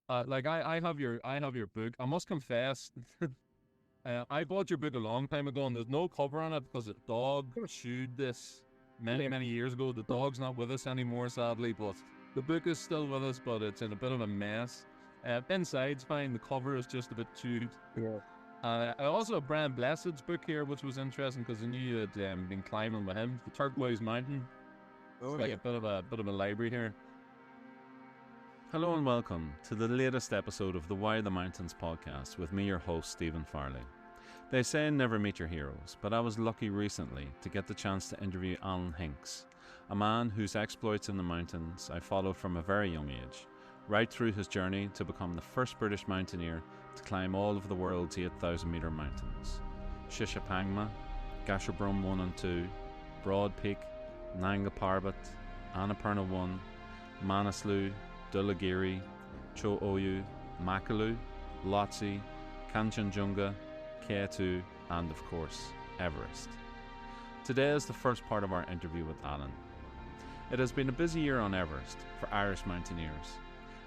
I have your book. I must confess, I bought your book a long time ago, and there's no cover on it because a dog chewed this many years ago. The dog's not with us anymore, sadly, but the book is still with us, but it's in a bit of a mess. Inside's fine. The cover is just a bit chewed. Yeah. I also have Brian Blessed's book here, which was interesting because I knew you had been climbing with him. The Turquoise Mountain. It's like a bit of a library here. Hello and welcome to the latest episode of the Why the Mountains podcast with me, your host, Stephen Farley. They say never meet your heroes, but I was lucky recently to get the chance to interview Alan Hinkes, a man whose exploits in the mountains I followed from a very young age, right through his journey to become the first British mountaineer to climb all of the world's 8,000 metre mountains. Shishapangma, Gasherbrum 1 and 2, Broad Peak, Nanga Parbat, Annapurna 1, Manaslu, Dullagiri, Cho Oyu, Makalu, Lhotse, Kanchenjunga, K2, and of course, Everest. Today is the first part of our interview with Alan. It has been a busy year on Everest for Irish mountaineers.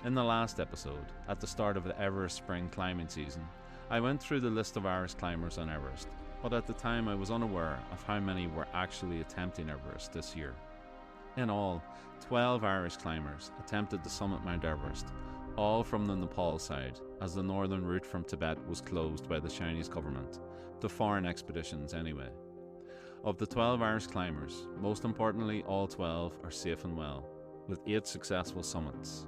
In the last episode, at the start of the Everest spring climbing season, I went through the list of Irish climbers on Everest, but at the time I was unaware of how many were actually attempting Everest this year. In all, 12 Irish climbers attempted to summit Mount Everest, all from the Nepal side, as the northern route from Tibet was closed by the Chinese government, to foreign expeditions anyway. Of the 12 Irish climbers, most importantly all 12 are safe and well, with 8 successful summits.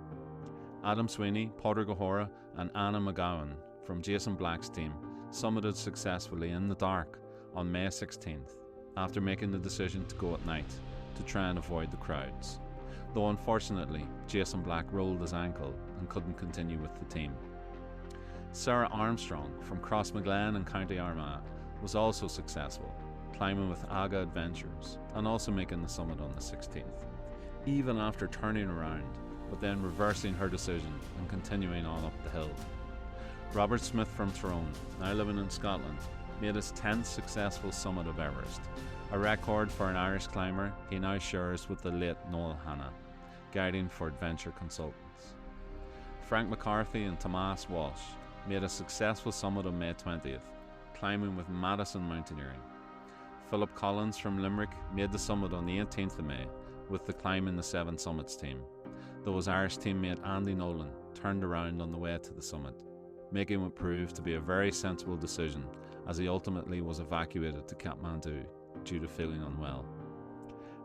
Adam Sweeney, Pádraig Ó Hora and Anna McGowan from Jason Black's team summited successfully in the dark on May 16th, after making the decision to go at night to try and avoid the crowds, though unfortunately Jason Black rolled his ankle and couldn't continue with the team. Sarah Armstrong from Crossmaglen in County Armagh was also successful, climbing with Aga Adventures and also making the summit on the 16th, even after turning around but then reversing her decision and continuing on up the hill. Robert Smith from Tyrone, now living in Scotland, made his 10th successful summit of Everest, a record for an Irish climber he now shares with the late Noel Hanna, guiding for Adventure Consultants. Frank McCarthy and Tomas Walsh made a successful summit on May 20th, climbing with Madison Mountaineering. Philip Collins from Limerick made the summit on the 18th of May with the Climbing the Seven Summits team, though his Irish teammate Andy Nolan turned around on the way to the summit, making what proved to be a very sensible decision as he ultimately was evacuated to Kathmandu due to feeling unwell.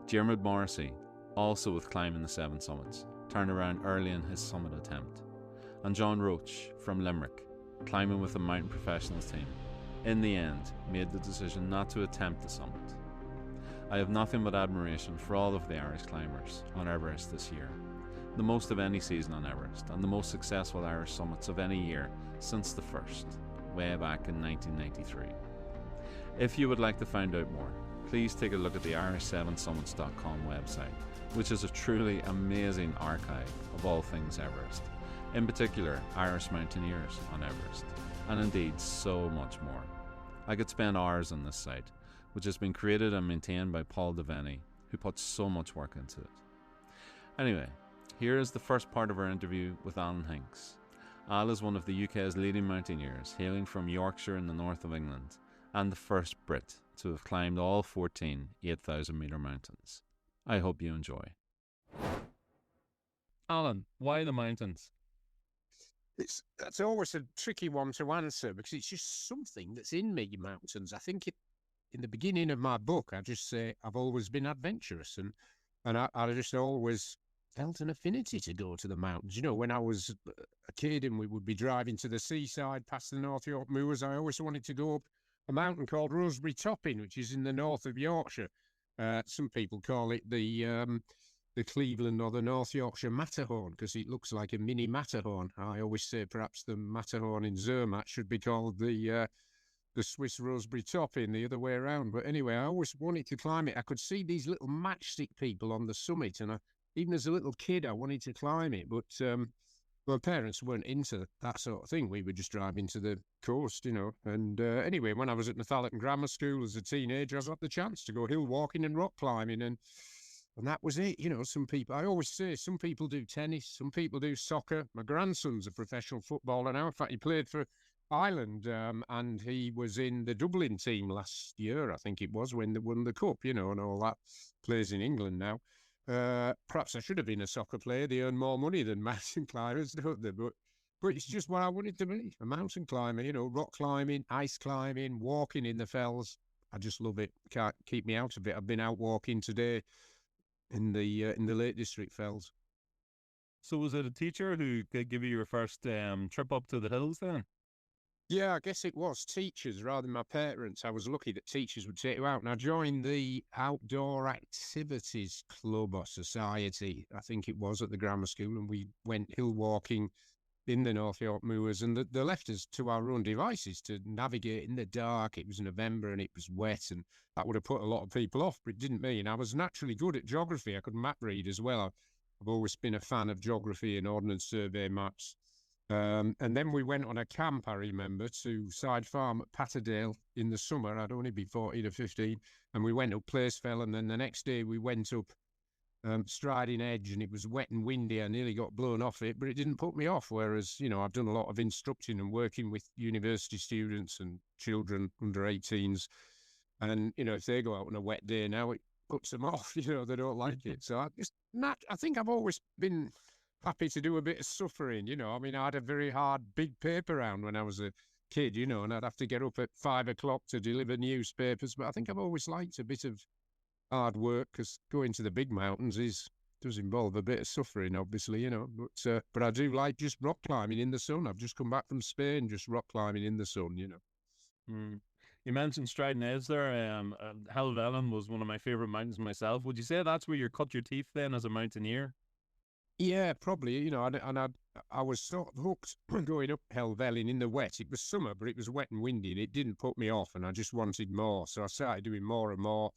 Diarmuid Morrissey, also with Climbing the Seven Summits, turned around early in his summit attempt. And John Roach from Limerick, climbing with the Mountain Professionals team, in the end made the decision not to attempt the summit. I have nothing but admiration for all of the Irish climbers on Everest this year, the most of any season on Everest and the most successful Irish summits of any year since the first, way back in 1993. If you would like to find out more, please take a look at the Irish7summits.com website, which is a truly amazing archive of all things Everest, in particular Irish mountaineers on Everest, and indeed so much more. I could spend hours on this site, which has been created and maintained by Paul Devaney, who puts so much work into it. Anyway, here is the first part of our interview with Alan Hinkes. Al is one of the UK's leading mountaineers, hailing from Yorkshire in the north of England, and the first Brit to have climbed all 14 8,000 metre mountains. I hope you enjoy. Alan, why the mountains? That's always a tricky one to answer because it's just something that's in me, mountains. I think in the beginning of my book, I just say I've always been adventurous and I just always felt an affinity to go to the mountains. You know, when I was a kid and we would be driving to the seaside past the North York Moors, I always wanted to go up a mountain called Rosebery Topping, which is in the north of Yorkshire. Some people call it the Cleveland or the North Yorkshire Matterhorn because it looks like a mini Matterhorn. I always say perhaps the Matterhorn in Zermatt should be called the Swiss Rosebery Topping, the other way around. But anyway, I always wanted to climb it. I could see these little matchstick people on the summit, and even as a little kid, I wanted to climb it. But my parents weren't into that sort of thing. We were just driving to the coast, you know. And anyway, when I was at Northallerton Grammar School as a teenager, I got the chance to go hill walking and rock climbing. And And that was it. Some people, I always say, some people do tennis, some people do soccer. My grandson's a professional footballer now. In fact, he played for Ireland, and he was in the Dublin team last year, I think it was, when they won the cup, and all that. Plays in England now. Perhaps I should have been a soccer player. They earn more money than mountain climbers, don't they? But it's just what I wanted to be, a mountain climber, rock climbing, ice climbing, walking in the fells. I just love it. Can't keep me out of it. I've been out walking today in the Lake District fells. So was it a teacher who could give you your first trip up to the hills then? Yeah, I guess it was teachers rather than my parents. I was lucky that teachers would take you out. And I joined the Outdoor Activities Club or Society, I think it was, at the grammar school. And we went hill walking in the North York Moors. And they left us to our own devices to navigate in the dark. It was November and it was wet. And that would have put a lot of people off, but it didn't me. And I was naturally good at geography. I could map read as well. I've always been a fan of geography and Ordnance Survey maps. And then we went on a camp, I remember, to Side Farm at Patterdale in the summer. I'd only be 14 or 15. And we went up Placefell. And then the next day we went up Striding Edge, and it was wet and windy. I nearly got blown off it, but it didn't put me off. Whereas, I've done a lot of instructing and working with university students and children under 18s. And, if they go out on a wet day now, it puts them off, they don't like it. So I think I've always been happy to do a bit of suffering, I had a very hard big paper round when I was a kid, and I'd have to get up at 5 o'clock to deliver newspapers. But I think I've always liked a bit of hard work, because going to the big mountains does involve a bit of suffering, obviously, but I do like just rock climbing in the sun. I've just come back from Spain, just rock climbing in the sun, You mentioned Striding Edge there. Helvellyn was one of my favourite mountains myself. Would you say that's where you cut your teeth then as a mountaineer? Yeah, probably, and I was sort of hooked going up Helvellyn in the wet. It was summer, but it was wet and windy, and it didn't put me off, and I just wanted more. So I started doing more and more.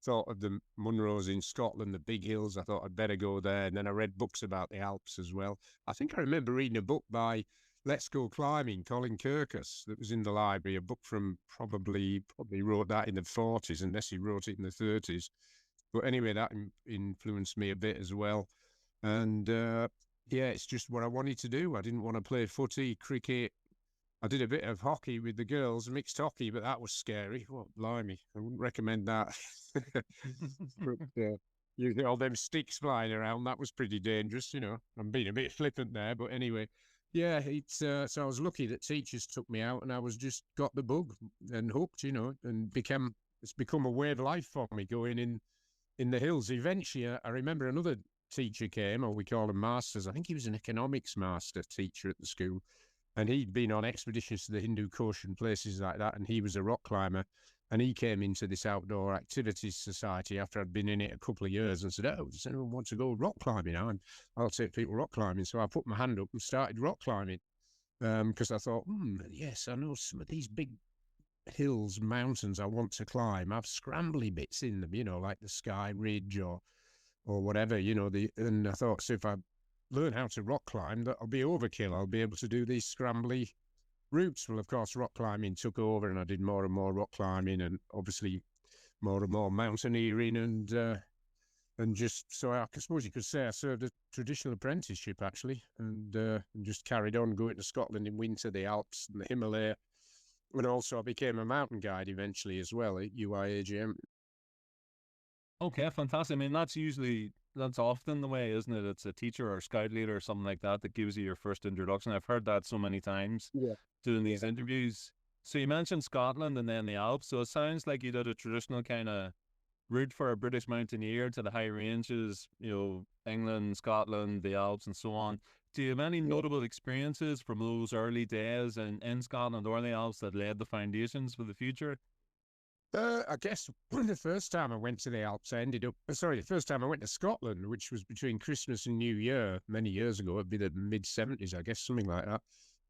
Thought of the Munros in Scotland, the big hills. I thought I'd better go there. And then I read books about the Alps as well. I think I remember reading a book by Let's Go Climbing, Colin Kirkus, that was in the library, a book from probably wrote that in the 40s, unless he wrote it in the 30s. But anyway, that influenced me a bit as well. And it's just what I wanted to do. I didn't want to play footy, cricket. I did a bit of hockey with the girls, mixed hockey, but that was scary. Well, blimey, I wouldn't recommend that. But, all them sticks flying around, that was pretty dangerous, I'm being a bit flippant there, but anyway. Yeah, so I was lucky that teachers took me out, and I was just got the bug and hooked, and it's become a way of life for me going in the hills. Eventually, I remember another teacher came, or we call him masters. I think he was an economics master teacher at the school. And he'd been on expeditions to the Hindu Kush and places like that, and he was a rock climber. And he came into this Outdoor Activities Society after I'd been in it a couple of years and said, "Oh, does anyone want to go rock climbing now?" And I'll take people rock climbing. So I put my hand up and started rock climbing, because I thought, yes, I know some of these big hills, mountains I want to climb have scrambly bits in them, like the Sky Ridge or whatever, and I thought, so if I learn how to rock climb, that'll be overkill. I'll be able to do these scrambly routes. Well, of course, rock climbing took over, and I did more and more rock climbing, and obviously more and more mountaineering, and just so I suppose you could say I served a traditional apprenticeship actually, and just carried on going to Scotland in winter, the Alps and the Himalaya, and also I became a mountain guide eventually as well at UIAGM. Okay, fantastic. I mean, that's often the way, isn't it? It's a teacher or a scout leader or something like that that gives you your first introduction. I've heard that so many times doing these interviews. So you mentioned Scotland and then the Alps. So it sounds like you did a traditional kind of route for a British mountaineer to the high ranges, England, Scotland, the Alps, and so on. Do you have any notable experiences from those early days in Scotland or the Alps that laid the foundations for the future? I guess the first time I went to the Alps, the first time I went to Scotland, which was between Christmas and New Year, many years ago, it'd be the mid-70s, I guess, something like that.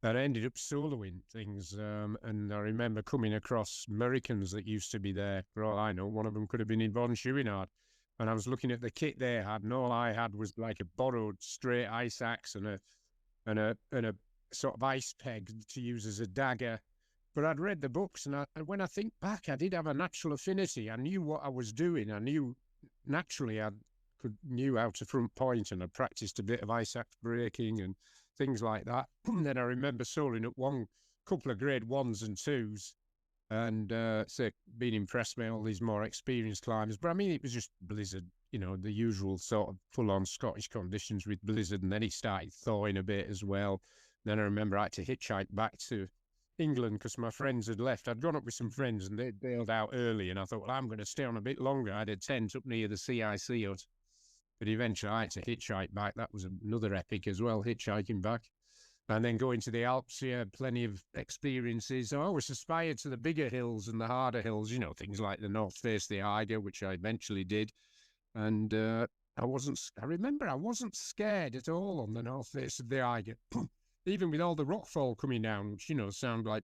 I ended up soloing things, and I remember coming across Americans that used to be there. For all I know, one of them could have been Yvonne Chouinard. And I was looking at the kit they had, and all I had was like a borrowed straight ice axe and a sort of ice peg to use as a dagger. But I'd read the books, and when I think back, I did have a natural affinity. I knew what I was doing. I knew naturally knew how to front point, and I practiced a bit of ice axe braking and things like that. Then I remember soaring up couple of grade 1s and 2s, and so being impressed by all these more experienced climbers. But I mean, it was just blizzard, the usual sort of full-on Scottish conditions with blizzard, and then it started thawing a bit as well. Then I remember I had to hitchhike back to England because my friends had left. I'd gone up with some friends and they'd bailed out early, and I thought, well, I'm going to stay on a bit longer. I had a tent up near the CIC hut, but eventually I had to hitchhike back. That was another epic as well, hitchhiking back. And then going to the Alps, plenty of experiences. I always aspired to the bigger hills and the harder hills, things like the North Face, the Eiger, which I eventually did. And I remember I wasn't scared at all on the North Face of the Eiger. Even with all the rockfall coming down, which, sound like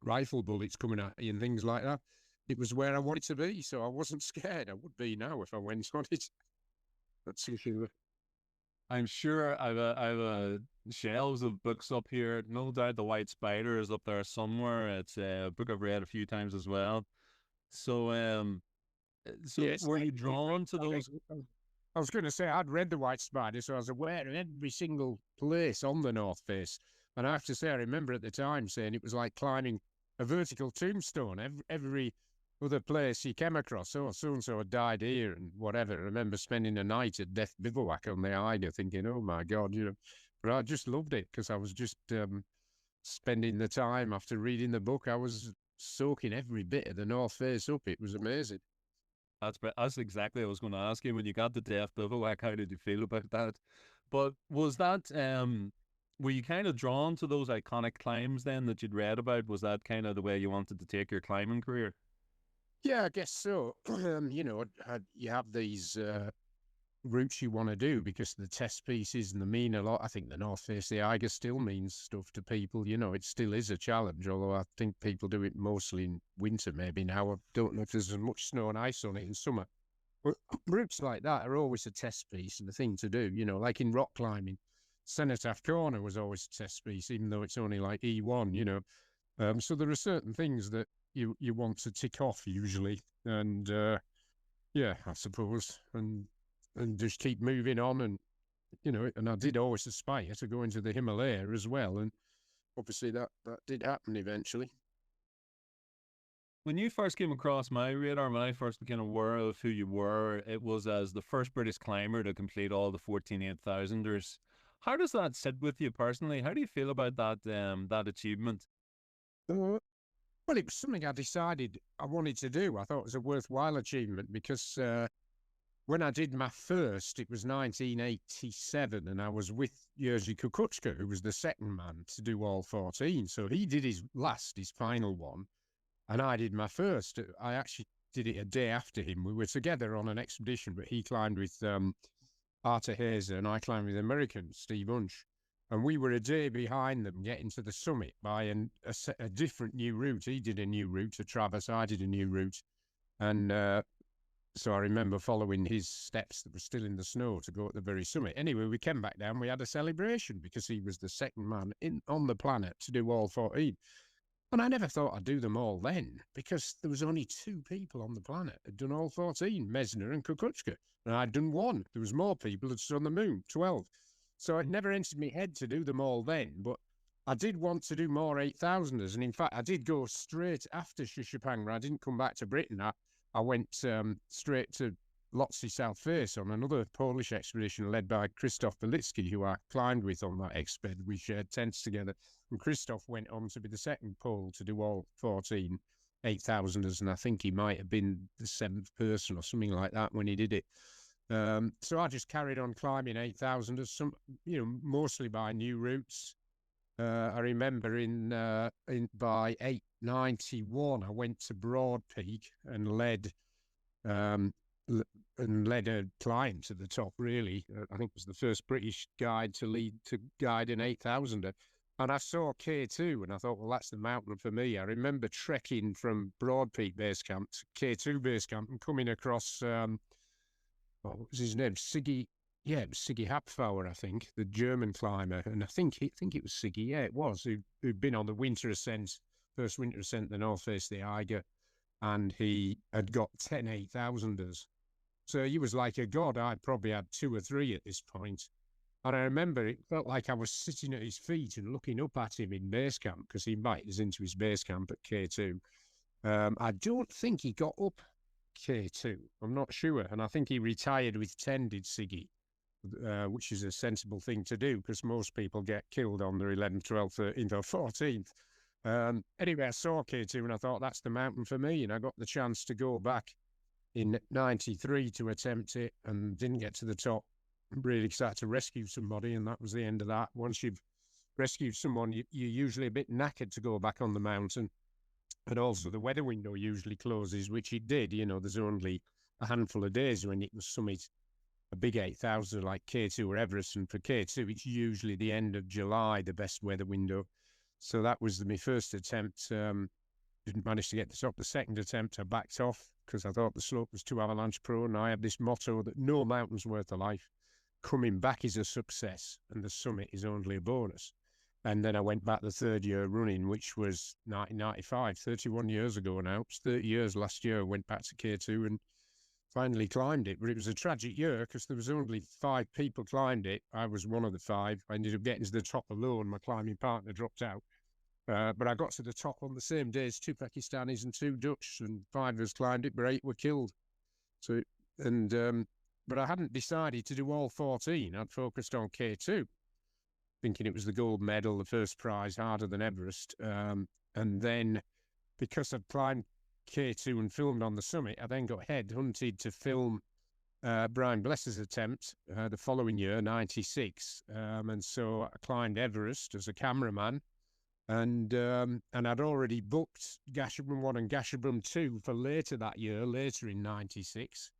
rifle bullets coming at you and things like that. It was where I wanted to be, so I wasn't scared. I would be now if I went on it. That's sure. I'm sure I've a shelves of books up here. No doubt the White Spider is up there somewhere. It's a book I've read a few times as well. So, Yes, were you drawn to those? I was going to say I'd read the White Spider, so I was aware of every single place on the North Face. And I have to say, I remember at the time saying it was like climbing a vertical tombstone. Every other place you came across, so-and-so had died here and whatever. I remember spending a night at Death Bivouac on the Eiger thinking, oh my God, But I just loved it because I was just spending the time after reading the book. I was soaking every bit of the North Face up. It was amazing. That's exactly what I was going to ask you. When you got the Death Bivouac, how did you feel about that? But was that, were you kind of drawn to those iconic climbs then that you'd read about? Was that kind of the way you wanted to take your climbing career? Yeah, I guess so. You have these routes you want to do because the test pieces and the mean a lot. I think the North Face, the Eiger still means stuff to people. It still is a challenge, although I think people do it mostly in winter maybe now. I don't know if there's as much snow and ice on it in summer. But routes like that are always a test piece and a thing to do, like in rock climbing. Cenotaph Corner was always a test piece, even though it's only like E1, So there are certain things that you want to tick off usually. And yeah, I suppose. And just keep moving on, and and I did always aspire to go into the Himalaya as well, and obviously that did happen eventually. When you first came across my radar, when I first became aware of who you were, it was as the first British climber to complete all the 14 8,000ers. How does that sit with you personally? How do you feel about that achievement? Well, it was something I decided I wanted to do. I thought it was a worthwhile achievement because when I did my first, it was 1987, and I was with Jerzy Kukuczka, who was the second man to do all 14. So he did his final one, and I did my first. I actually did it a day after him. We were together on an expedition, but he climbed with Arthur Hazer, and I climbed with American Steve Unch. And we were a day behind them getting to the summit by a different new route. He did a new route to Traverse, I did a new route. And so I remember following his steps that were still in the snow to go at the very summit. Anyway, we came back down, we had a celebration because he was the second man on the planet to do all 14. And I never thought I'd do them all then because there was only 2 people on the planet who'd done all 14, Mesner and Kukuczka. And I'd done 1. There was more people who'd stood on the moon, 12. So it never entered my head to do them all then, but I did want to do more 8,000ers. And in fact, I did go straight after Shishapangma. I didn't come back to Britain. I went straight to Lhotse South Face on another Polish expedition led by Krzysztof Belicki, who I climbed with on that exped. We shared tents together. And Krzysztof went on to be the second Pole to do all 14 8,000ers, and I think he might have been the 7th person or something like that when he did it. So I just carried on climbing 8,000ers, mostly by new routes. I remember by 891, I went to Broad Peak and led a climb to the top. Really, I think it was the first British guide to guide an 8,000er. And I saw K2, and I thought, well, that's the mountain for me. I remember trekking from Broad Peak Base Camp to K2 Base Camp and coming across, what was his name? Siggy. Yeah, it was Siggy Hapfauer, I think, the German climber. And I think it was Siggy, yeah, it was, who'd been on the winter ascent, first winter ascent, the North Face, the Eiger, and he had got 10 8,000ers. So he was like a god. I probably had 2 or 3 at this point. And I remember it felt like I was sitting at his feet and looking up at him in base camp, because he invited us into his base camp at K2. I don't think he got up K2. I'm not sure. And I think he retired with 10, did Siggy, which is a sensible thing to do, because most people get killed on their 11th, 12th, 13th or 14th. Anyway, I saw K2 and I thought, that's the mountain for me. And I got the chance to go back in 93 to attempt it and didn't get to the top. Really excited to rescue somebody, and that was the end of that. Once you've rescued someone, you're usually a bit knackered to go back on the mountain. And also the weather window usually closes, which it did. You know, there's only a handful of days when you can summit a big 8,000 like K2 or Everest. And for K2, it's usually the end of July, the best weather window. So that was my first attempt. Didn't manage to get the top. The second attempt, I backed off because I thought the slope was too avalanche prone. I have this motto that no mountain's worth a life. Coming back is a success, and the summit is only a bonus. And then I went back the third year running, which was 1995, 31 years ago now. It was 30 years last year. I went back to K2 and finally climbed it. But it was a tragic year because there was only 5 people climbed it. I was one of the 5. I ended up getting to the top alone. My climbing partner dropped out. But I got to the top on the same day as 2 Pakistanis and 2 Dutch, and 5 of us climbed it, but 8 were killed. So, but I hadn't decided to do all 14. I'd focused on K2, thinking it was the gold medal, the first prize, harder than Everest. And then, because I'd climbed K2 and filmed on the summit, I then got headhunted to film Brian Bless's attempt the following year, 96. And so I climbed Everest as a cameraman. And I'd already booked Gasherbrum 1 and Gasherbrum 2 for later that year, later in 96.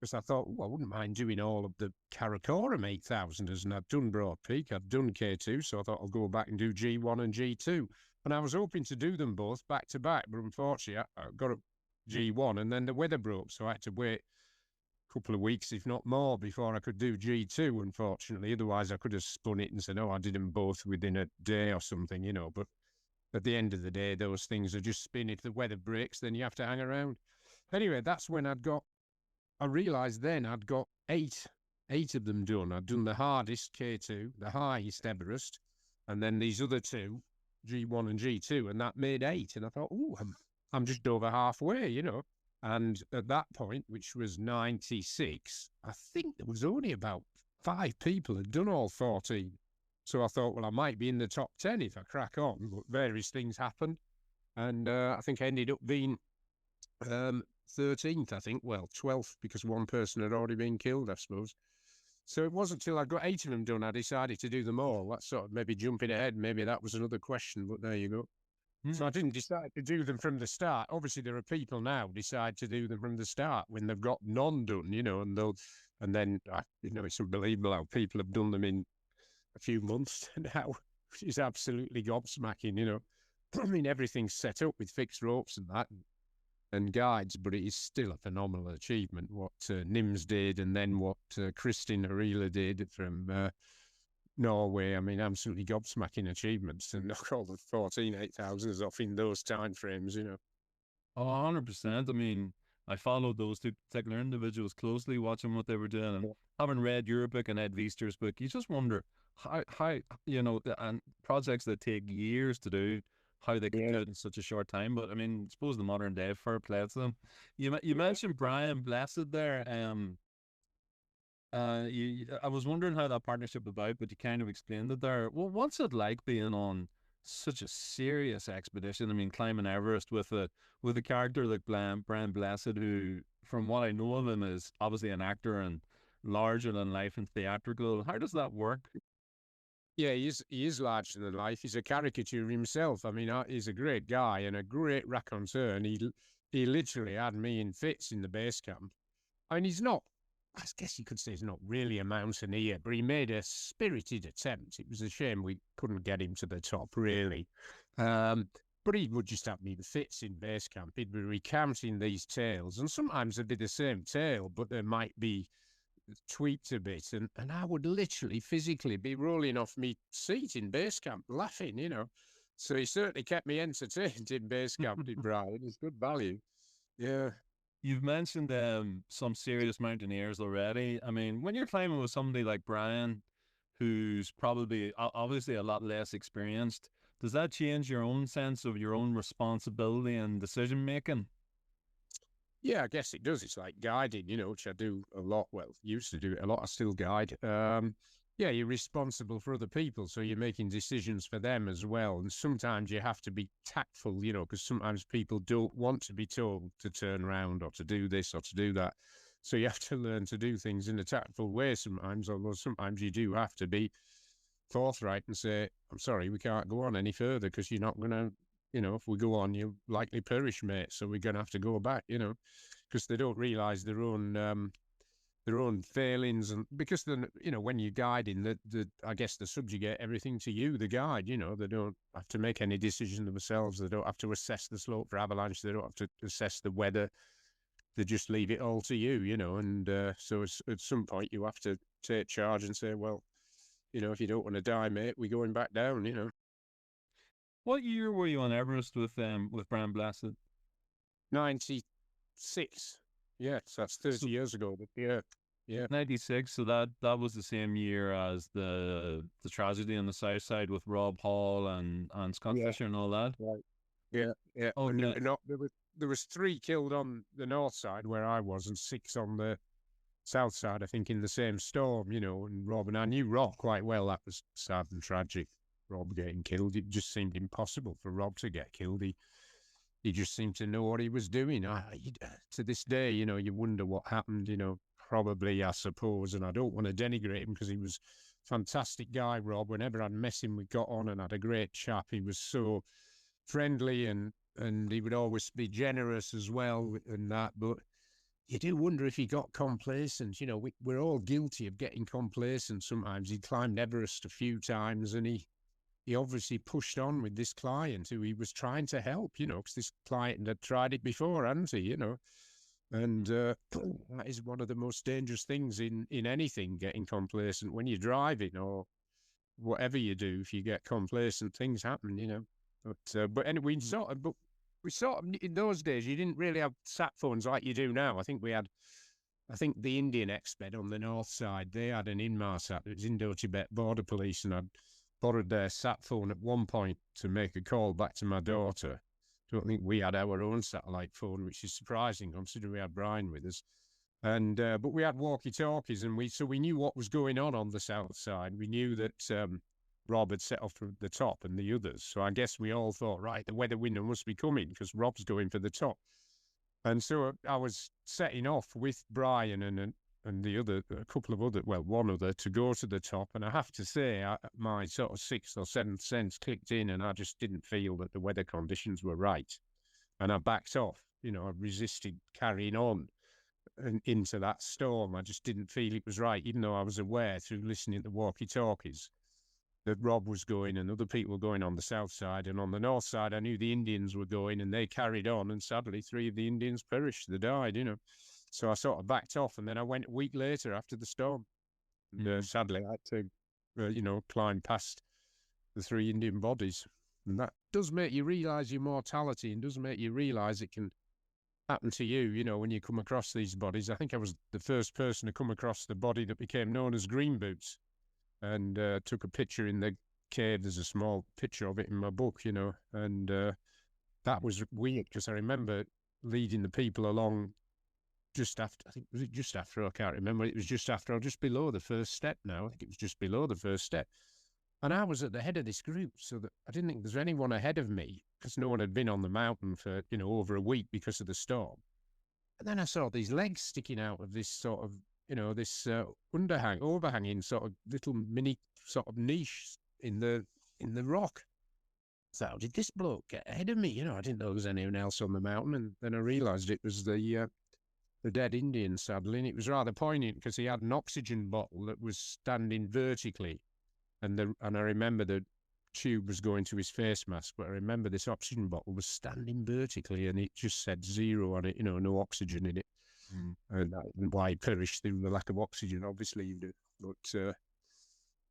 Because I thought, I wouldn't mind doing all of the Karakoram 8,000ers, and I've done Broad Peak, I've done K2, so I thought I'll go back and do G1 and G2. And I was hoping to do them both back to back, but unfortunately, I got up G1, and then the weather broke, so I had to wait a couple of weeks, if not more, before I could do G2, unfortunately. Otherwise, I could have spun it and said, I did them both within a day or something, you know. But at the end of the day, those things are just spin. If the weather breaks, then you have to hang around. Anyway, that's when I realised then I'd got eight of them done. I'd done the hardest K2, the highest Everest, and then these other 2, G1 and G2, and that made 8. And I thought, I'm just over halfway, you know. And at that point, which was 96, I think there was only about 5 people had done all 14. So I thought, I might be in the top 10 if I crack on. But various things happened. And I think I ended up being 13th, I think. Well, 12th, because one person had already been killed, I suppose. So it wasn't until I got 8 of them done, I decided to do them all. That's sort of maybe jumping ahead. Maybe that was another question, but there you go. So I didn't decide to do them from the start. Obviously, there are people now decide to do them from the start when they've got none done, you know, and then, you know, it's unbelievable how people have done them in a few months now, which is absolutely gobsmacking, you know. I mean, everything's set up with fixed ropes and that, and guides, but it is still a phenomenal achievement, what Nims did, and then what Kristin Arila did from Norway. I mean, absolutely gobsmacking achievements to knock all the 14 8,000s off in those time frames, you know. 100%. I mean, I followed those 2 particular individuals closely, watching what they were doing, and having read your book and Ed Viester's book, you just wonder how you know, and projects that take years to do, how they can do it in such a short time. But I mean, I suppose the modern day, fair play to them. You mentioned Brian Blessed there. I was wondering how that partnership about, but you kind of explained it there. Well, what's it like being on such a serious expedition? I mean, climbing Everest with a character like Brian Blessed, who, from what I know of him, is obviously an actor and larger than life and theatrical. How does that work? Yeah, he is larger than life. He's a caricature himself. I mean, he's a great guy and a great raconteur, and he literally had me in fits in the base camp. I mean, he's not, I guess you could say he's not really a mountaineer, but he made a spirited attempt. It was a shame we couldn't get him to the top, really. But he would just have me in fits in base camp. He'd be recounting these tales, and sometimes it'd be the same tale, but there might be tweaked a bit, and I would literally physically be rolling off me seat in base camp laughing, you know. So he certainly kept me entertained in base camp, did Brian. It's good value. Yeah. You've mentioned some serious mountaineers already. I mean, when you're climbing with somebody like Brian, who's probably obviously a lot less experienced, does that change your own sense of your own responsibility and decision making? Yeah, I guess it does. It's like guiding, which I do a lot. Well, used to do it a lot. I still guide. Yeah, you're responsible for other people, so you're making decisions for them as well. And sometimes you have to be tactful, because sometimes people don't want to be told to turn around or to do this or to do that. So you have to learn to do things in a tactful way sometimes, although sometimes you do have to be forthright and say, I'm sorry, we can't go on any further because you're not going to, if we go on, you'll likely perish, mate. So we're going to have to go back, because they don't realize their own failings. And because then, when you're guiding, I guess they subjugate everything to you, the guide. They don't have to make any decision themselves. They don't have to assess the slope for avalanche. They don't have to assess the weather. They just leave it all to you, and so at some point you have to take charge and say, well, if you don't want to die, mate, we're going back down. What year were you on Everest with Brian Blessed? 96. Yeah, so that's 30 So years ago. But yeah. 96. So that was the same year as the tragedy on the south side with Rob Hall and Scott Yeah. Fisher and all that. Right. Yeah. And Okay. there was 3 killed on the north side where I was, and 6 on the south side, I think, in the same storm, and Rob, and I knew Rob quite well. That was sad and tragic, Rob getting killed. It just seemed impossible for Rob to get killed. He just seemed to know what he was doing. To this day, you wonder what happened, probably, I suppose, and I don't want to denigrate him because he was a fantastic guy, Rob. Whenever I'd met him, we got on and had a great chat. He was so friendly and he would always be generous as well and that, but you do wonder if he got complacent. We're all guilty of getting complacent sometimes. He climbed Everest a few times and he obviously pushed on with this client who he was trying to help, because this client had tried it before, hadn't he, And that is one of the most dangerous things in anything, getting complacent. When you're driving or whatever you do, if you get complacent, things happen. But anyway, we sort of, in those days, you didn't really have sat phones like you do now. I think the Indian exped on the north side, they had an Inmarsat. It was Indo-Tibet Border Police, and I'd borrowed their sat phone at one point to make a call back to my daughter. Don't think we had our own satellite phone, which is surprising considering we had Brian with us. And but we had walkie-talkies, and we knew what was going on the south side. We knew that Rob had set off from the top and the others. So I guess we all thought, right, the weather window must be coming because Rob's going for the top. And so I was setting off with Brian and the other, a couple of other, well, one other, to go to the top. And I have to say, my sort of sixth or seventh sense clicked in, and I just didn't feel that the weather conditions were right. And I backed off. I resisted carrying on and into that storm. I just didn't feel it was right, even though I was aware through listening to walkie-talkies that Rob was going and other people were going on the south side. And on the north side, I knew the Indians were going, and they carried on. And sadly, 3 of the Indians perished. They died, So I sort of backed off, and then I went a week later after the storm. And sadly, I had to, climb past the 3 Indian bodies. And that does make you realise your mortality, and does make you realise it can happen to you, when you come across these bodies. I think I was the first person to come across the body that became known as Green Boots, and took a picture in the cave. There's a small picture of it in my book, and that was weird because I remember leading the people along just after, I think, was it just after? I can't remember. It was just after or just below the first step now. I think it was just below the first step. And I was at the head of this group, so that I didn't think there was anyone ahead of me because no one had been on the mountain for, over a week because of the storm. And then I saw these legs sticking out of this sort of, this overhanging sort of little mini sort of niche in the rock. So how did this bloke get ahead of me? I didn't know there was anyone else on the mountain. And then I realised it was the dead Indian, sadly. And it was rather poignant because he had an oxygen bottle that was standing vertically. And I remember the tube was going to his face mask, but I remember this oxygen bottle was standing vertically and it just said 0 on it, no oxygen in it. And why he perished through the lack of oxygen, obviously. But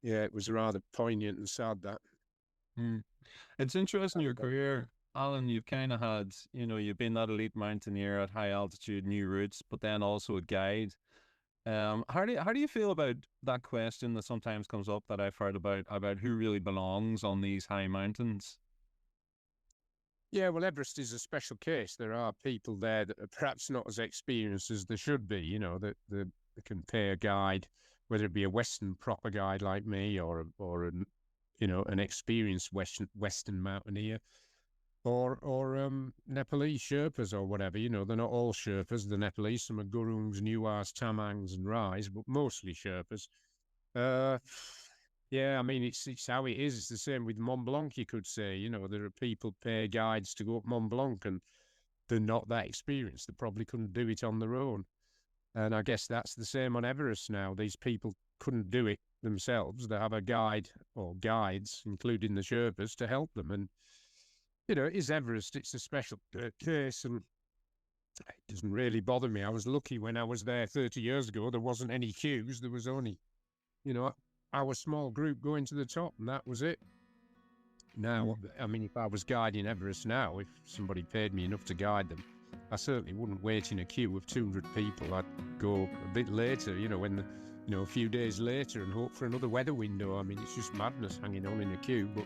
yeah, it was rather poignant and sad, that. It's interesting your career. Alan, you've kind of had, you've been that elite mountaineer at high altitude, new routes, but then also a guide. How do you feel about that question that sometimes comes up that I've heard about who really belongs on these high mountains? Yeah, well, Everest is a special case. There are people there that are perhaps not as experienced as they should be, that they can pay a guide, whether it be a Western proper guide like me or an experienced Western mountaineer or Nepalese Sherpas or whatever. They're not all Sherpas. The Nepalese, some are Gurungs, Nuars, Tamangs, and Rais, but mostly Sherpas. Yeah, I mean, it's how it is. It's the same with Mont Blanc, you could say. There are people pay guides to go up Mont Blanc and they're not that experienced. They probably couldn't do it on their own. And I guess that's the same on Everest now. These people couldn't do it themselves. They have a guide or guides, including the Sherpas, to help them. And, it is Everest. It's a special case and it doesn't really bother me. I was lucky when I was there 30 years ago. There wasn't any queues. There was only, our small group going to the top, and that was it. Now, I mean, if I was guiding Everest now, if somebody paid me enough to guide them, I certainly wouldn't wait in a queue of 200 people. I'd go a bit later, a few days later and hope for another weather window. I mean, it's just madness hanging on in a queue, but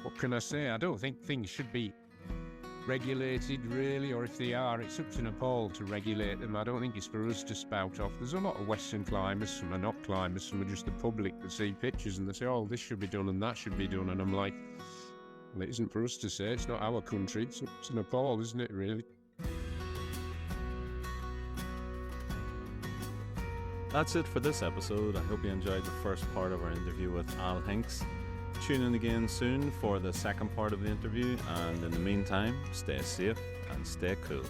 what can I say? I don't think things should be regulated, really, or if they are, it's up to Nepal to regulate them. I don't think it's for us to spout off. There's a lot of Western climbers, some are not climbers, some are just the public that see pictures and they say, oh, this should be done and that should be done. And I'm like, well, it isn't for us to say. It's not our country. It's up to Nepal, isn't it, really? That's it for this episode. I hope you enjoyed the first part of our interview with Al Hinkes. Tune in again soon for the second part of the interview, and in the meantime, stay safe and stay cool.